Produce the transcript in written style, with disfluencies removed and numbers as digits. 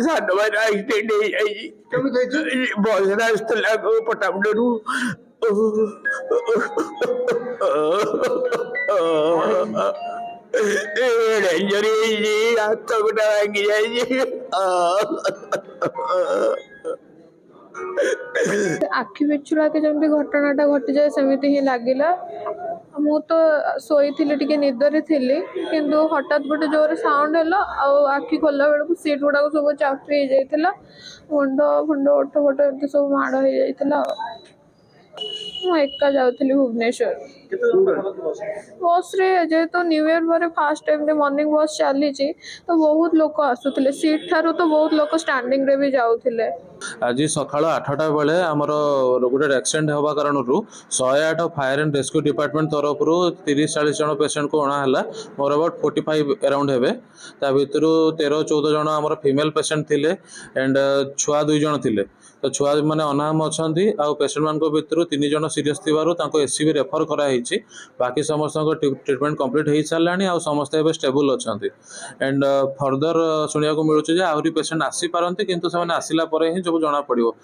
ସାନ ଭାଇର ଆକ୍ସିଡେଣ୍ଟ ହେଇଯାଇଛି। କେମିତି ହେଇଛି? ବସରେ ଆସିଥିଲା ପଟ୍ଟାମୁଣ୍ଡେଇରୁ। ଡେଞ୍ଜର ହେଇଛି, ହାତ ଗୋଟା ଭାଙ୍ଗି ଯାଇଛି। ଆଖି ପିଛୁଳାକେ ଯେମିତି ଘଟଣାଟା ଘଟିଯାଏ ସେମିତି ହିଁ ଲାଗିଲା। ମୁଁ ତ ଶୋଇଥିଲି, ଟିକେ ନିଦରେ ଥିଲି, କିନ୍ତୁ ହଠାତ୍ ଗୋଟେ ଜୋରରେ ସାଉଣ୍ଡ ହେଲା ଆଉ ଆଖି ଖୋଲିଲା ବେଳକୁ ସିଟ୍ ଗୁଡ଼ାକ ସବୁ ଚାପି ହେଇଯାଇଥିଲା, ମୁଣ୍ଡ ଫୁଣ୍ଡ ଓଠ ଫୋଠ ଏମିତି ସବୁ ମାଡ଼ ହେଇଯାଇଥିଲା। ମୁଁ ଏକା ଯାଉଥିଲି ଭୁବନେଶ୍ୱର। ବସ୍ରେ ଯେହେତୁ ନ୍ୟୁ ଇୟର୍ ପରେ ଫାଷ୍ଟ ଏମିତି ମର୍ଣ୍ଣିଂ ବସ୍ ଚାଲିଛି ତ ବହୁତ ଲୋକ ଆସୁଥିଲେ, ସିଟ୍ ଠାରୁ ତ ବହୁତ ଲୋକ ଷ୍ଟାଣ୍ଡିଂରେ ବି ଯାଉଥିଲେ। ଆଜି ସକାଳ 8ଟା ବେଳେ ଆମର ଗୋଟେ ଆକ୍ସିଡେଣ୍ଟ ହେବା କାରଣରୁ 108 ଫାୟାର ଆଣ୍ଡ ରେସ୍କ୍ୟୁ ଡିପାର୍ଟମେଣ୍ଟ ତରଫରୁ 30-40 ଜଣ ପେସେଣ୍ଟକୁ ଅଣାହେଲା। ମୋର ଆବାଉଟ୍ 45 ଆରାଉଣ୍ଡ ହେବେ। ତା ଭିତରୁ 13-14 ଜଣ ଆମର ଫିମେଲ୍ ପେସେଣ୍ଟ ଥିଲେ ଆଣ୍ଡ ଛୁଆ 2 ଜଣ ଥିଲେ। ତ ଛୁଆ ମାନେ ଅନାମ ଅଛନ୍ତି ଆଉ ପେସେଣ୍ଟମାନଙ୍କ ଭିତରୁ 3 ଜଣ ସିରିୟସ୍ ଥିବାରୁ ତାଙ୍କୁ ଏସ୍ସିବି ରେଫର କରାହେଇଛି। ବାକି ସମସ୍ତଙ୍କ ଟ୍ରିଟମେଣ୍ଟ କମ୍ପ୍ଲିଟ୍ ହେଇସାରିଲାଣି ଆଉ ସମସ୍ତେ ଏବେ ଷ୍ଟେବୁଲ୍ ଅଛନ୍ତି। ଆଣ୍ଡ ଫର୍ଦର ଶୁଣିବାକୁ ମିଳୁଛି ଯେ ଆହୁରି ପେସେଣ୍ଟ ଆସିପାରନ୍ତି, କିନ୍ତୁ ସେମାନେ ଆସିଲା ପରେ ହିଁ ସବୁ ଜଣାପଡ଼ିବ।